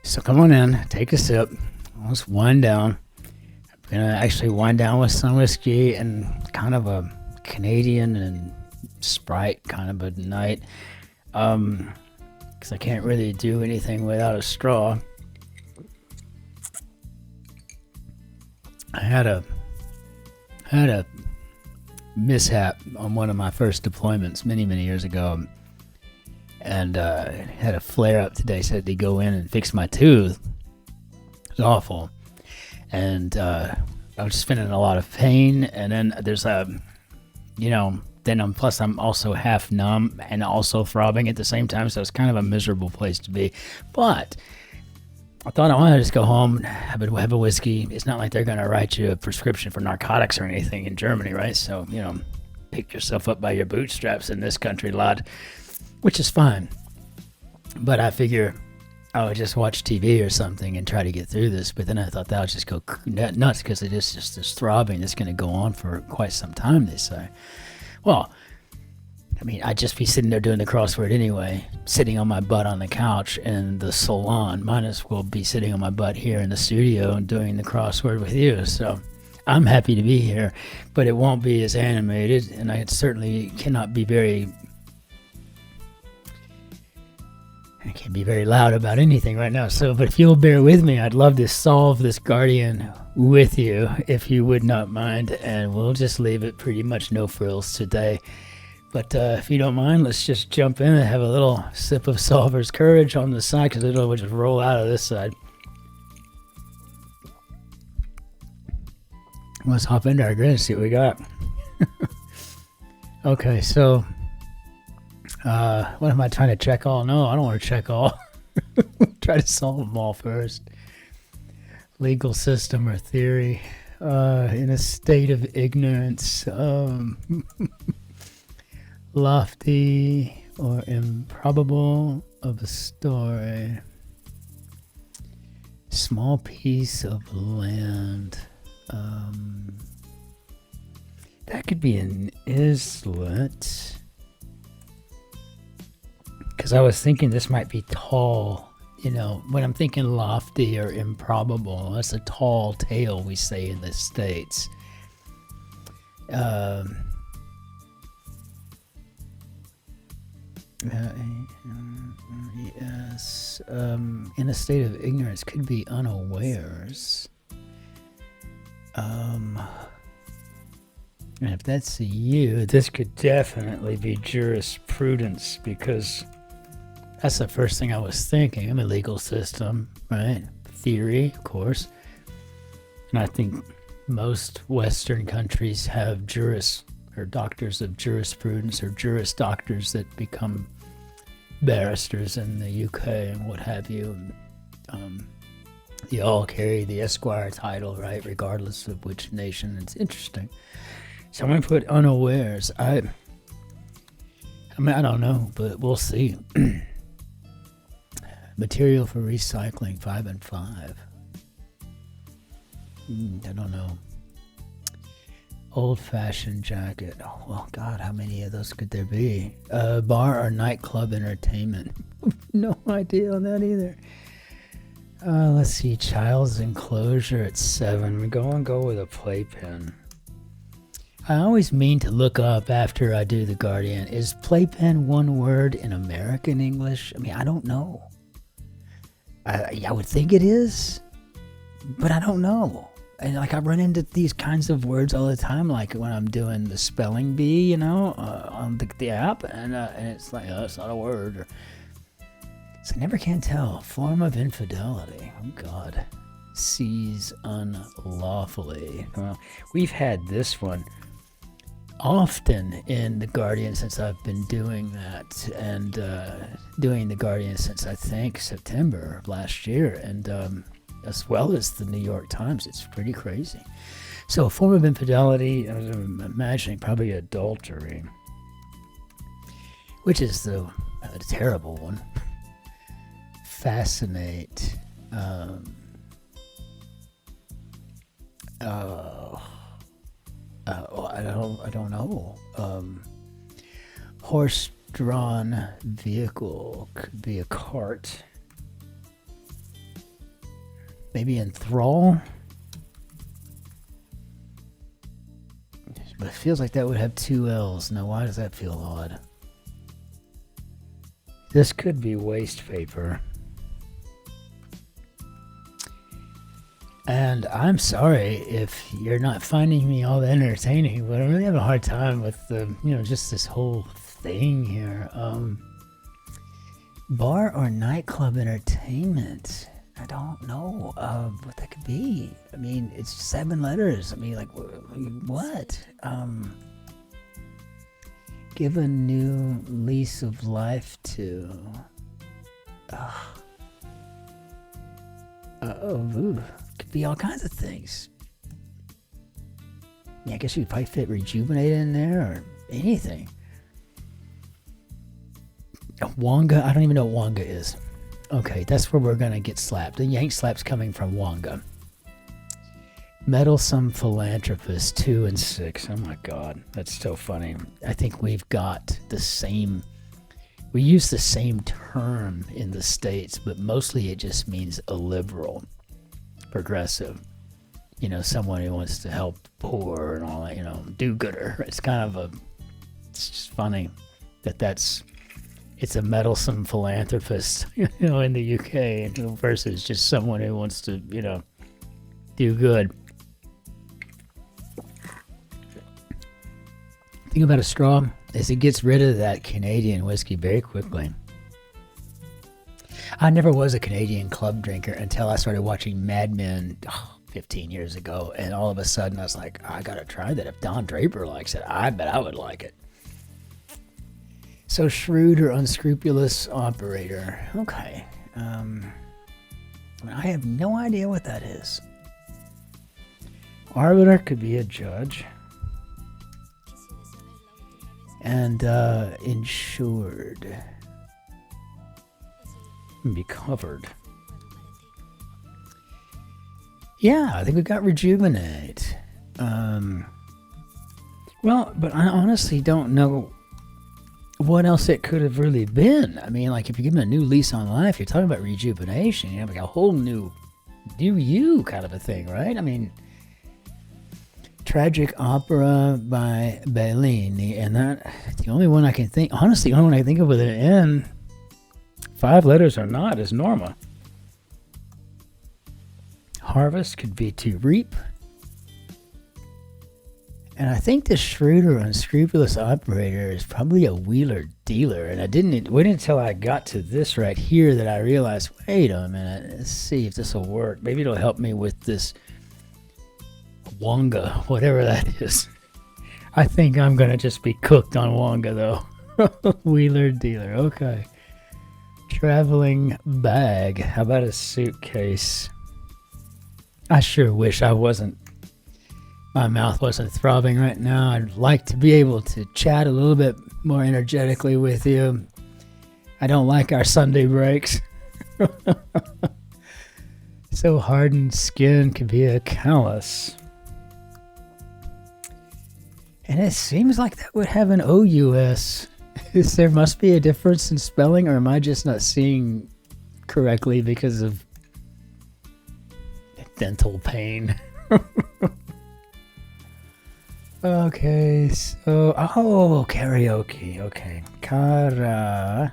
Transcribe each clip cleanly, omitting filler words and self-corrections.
So come on in, take a sip. Let's wind down. I'm gonna actually wind down with some whiskey and kind of a Canadian and Sprite kind of a night. Because I can't really do anything without a straw. I had a mishap on one of my first deployments many years ago, and had a flare up today, so I had to go in and fix my tooth. It was awful, and I was just feeling a lot of pain, and then there's I'm also half numb and also throbbing at the same time, so it's kind of a miserable place to be. But I thought I wanted to just go home, have a whiskey. It's not like they're going to write you a prescription for narcotics or anything in Germany, right? So, pick yourself up by your bootstraps in this country, lad, which is fine. But I figure I would just watch TV or something and try to get through this. But then I thought that would just go nuts because it is just this throbbing that's going to go on for quite some time, they say. Well, I'd just be sitting there doing the crossword anyway, sitting on my butt on the couch in the salon. Might as well be sitting on my butt here in the studio and doing the crossword with you. So I'm happy to be here, but it won't be as animated, and I certainly cannot be I can't be very loud about anything right now. So, but if you'll bear with me, I'd love to solve this Guardian with you, if you would not mind, and we'll just leave it pretty much no frills today. But if you don't mind, let's just jump in and have a little sip of Solver's Courage on the side, because it'll just roll out of this side. Let's hop into our grid and see what we got. Okay, so what am I trying to check all? No, I don't want to check all. Try to solve them all first. Legal system or theory. In a state of ignorance. Lofty or improbable of a story. Small piece of land. That could be an islet. Because I was thinking this might be tall. When I'm thinking lofty or improbable, that's a tall tale, we say in the States. Yes. In a state of ignorance could be unawares. And if that's you, this could definitely be jurisprudence, because that's the first thing I was thinking. I'm a legal system, right? Theory, of course. And I think most Western countries have doctors of jurisprudence, or juris doctors that become barristers in the UK and what have you. They all carry the Esquire title, right? Regardless of which nation. It's interesting. So I'm going to put unawares. I don't know, but we'll see. Material for recycling, 5 and 5. I don't know. Old-fashioned jacket. Oh, well, God, how many of those could there be? Bar or nightclub entertainment. No idea on that either. Let's see. Child's enclosure at 7. We go with a playpen. I always mean to look up after I do the Guardian. Is playpen one word in American English? I don't know. I would think it is, but I don't know. And I run into these kinds of words all the time, like when I'm doing the spelling bee, on the app, and it's like, oh, it's not a word. So I never can tell. Form of infidelity. Oh, God. Seize unlawfully. Well, we've had this one often in the Guardian since I've been doing that, and doing the Guardian since I think September of last year, and as well as the New York Times. It's pretty crazy. So a form of infidelity, I'm imagining probably adultery, which is a terrible one. Fascinate. I don't know. Horse horse-drawn vehicle. Could be a cart. Maybe enthrall. But it feels like that would have two L's. Now, why does that feel odd? This could be waste paper. And I'm sorry if you're not finding me all that entertaining, but I'm really having a hard time with the, just this whole thing here. Bar or nightclub entertainment. I don't know what that could be. I mean, it's 7 letters. I mean, like, what? Give a new lease of life to. Could be all kinds of things. Yeah, I guess you could probably fit rejuvenate in there or anything. WONGA, I don't even know what WONGA is. Okay, that's where we're gonna get slapped. The YANKSLAP's coming from WONGA. Meddlesome philanthropist, 2 and 6. Oh my God, that's so funny. I think we've got the same. We use the same term in the States, but mostly it just means a liberal, progressive. Someone who wants to help the poor and all that. Do-gooder. It's kind of it's just funny it's a meddlesome philanthropist, in the UK versus just someone who wants to, do good. Thing about a straw is it gets rid of that Canadian whiskey very quickly. I never was a Canadian club drinker until I started watching Mad Men 15 years ago, and all of a sudden I was like, I gotta try that. If Don Draper likes it, I bet I would like it. So shrewd or unscrupulous operator. Okay. I have no idea what that is. Arbiter could be a judge. And insured. Be covered. Yeah, I think we got rejuvenate. Well, but I honestly don't know what else it could have really been. I mean, like, if you're giving a new lease on life, you're talking about rejuvenation. Like a whole new you kind of a thing, right? I mean, tragic opera by Bellini, and the only one I can think, honestly, the only one I can think of with an N, 5 letters or not, is Norma. Harvest could be to reap. And I think the shrewd or unscrupulous operator is probably a wheeler dealer. And I didn't wait until I got to this right here that I realized, wait a minute, let's see if this will work. Maybe it'll help me with this WONGA, whatever that is. I think I'm going to just be cooked on WONGA, though. Wheeler dealer, okay. Traveling bag. How about a suitcase? I sure wish my mouth wasn't throbbing right now. I'd like to be able to chat a little bit more energetically with you. I don't like our Sunday breaks. So hardened skin could be a callus. And it seems like that would have an OUS. There must be a difference in spelling, or am I just not seeing correctly because of dental pain? Okay, so, karaoke, okay. Karaoke.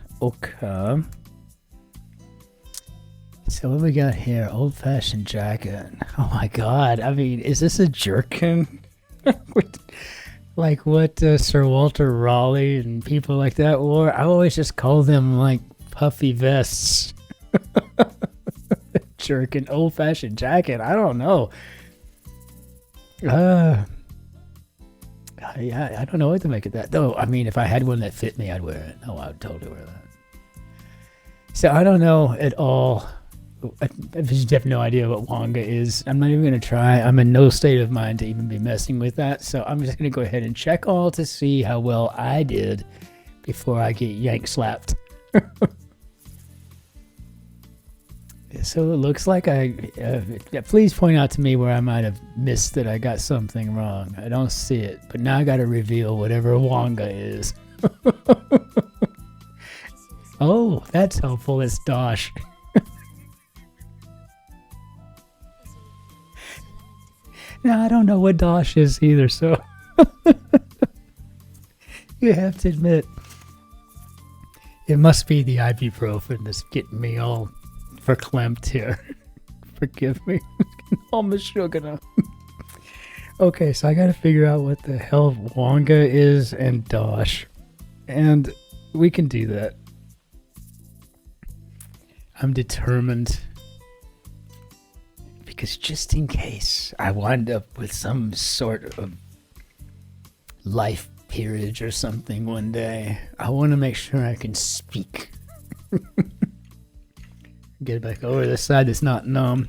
So what we got here? Old-fashioned jacket. Oh my God, I mean, is this a jerkin? Like what Sir Walter Raleigh and people like that wore? I always just call them like puffy vests. Jerkin, old-fashioned jacket, I don't know. Yeah, I don't know what to make of that. Though, I mean, if I had one that fit me, I'd wear it. Oh, I would totally wear that. So I don't know at all. I just have no idea what WONGA is. I'm not even going to try. I'm in no state of mind to even be messing with that. So I'm just going to go ahead and check all to see how well I did before I get yank slapped. So it looks like please point out to me where I might have missed that I got something wrong. I don't see it, but now I got to reveal whatever WONGA is. Oh, that's helpful. It's DOSH. Now, I don't know what DOSH is either, so you have to admit, it must be the ibuprofen that's getting me all verklempt here. Forgive me. All my sugar now. Okay, so I gotta figure out what the hell WONGA is and DOSH. And we can do that. I'm determined. Because just in case I wind up with some sort of life peerage or something one day, I want to make sure I can speak. Get back over the side that's not numb.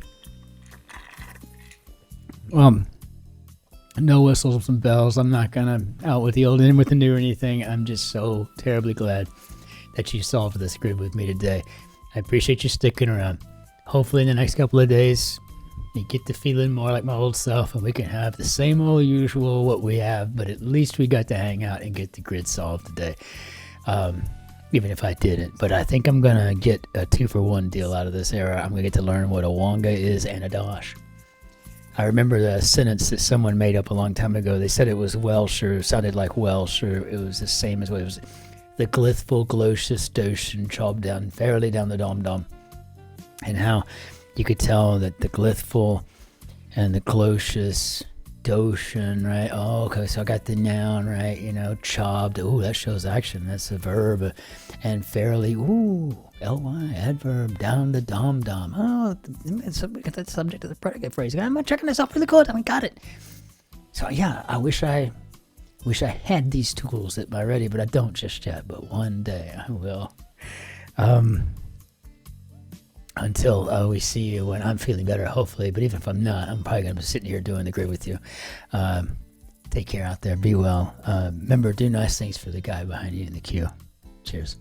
No whistles and bells. I'm not gonna out with the old in with the new or anything. I'm just so terribly glad that you solved this grid with me today. I appreciate you sticking around. Hopefully in the next couple of days you get to feeling more like my old self and we can have the same old usual what we have, but at least we got to hang out and get the grid solved today. Even if I didn't, but I think I'm gonna get a 2-for-1 deal out of this era. I'm gonna get to learn what a WONGA is and a DOSH. I remember the sentence that someone made up a long time ago. They said it was Welsh, or sounded like Welsh, or it was the same as what it was. The glithful, glocious, doshin, chob down, fairly down the dom-dom. And how you could tell that the glithful and the glocious, doshin, right? Oh, okay, so I got the noun, right? You know, chobbed. Ooh, that shows action. That's a verb. And fairly, ooh, ly, adverb, down the dom-dom. Oh, we got that subject of the predicate phrase. I'm checking this out really good. I got it. So yeah, I wish I had these tools at my ready, but I don't just yet. But one day I will. Until we see you when I'm feeling better, hopefully. But even if I'm not, I'm probably going to be sitting here doing the grid with you. Take care out there. Be well. Remember, do nice things for the guy behind you in the queue. Cheers.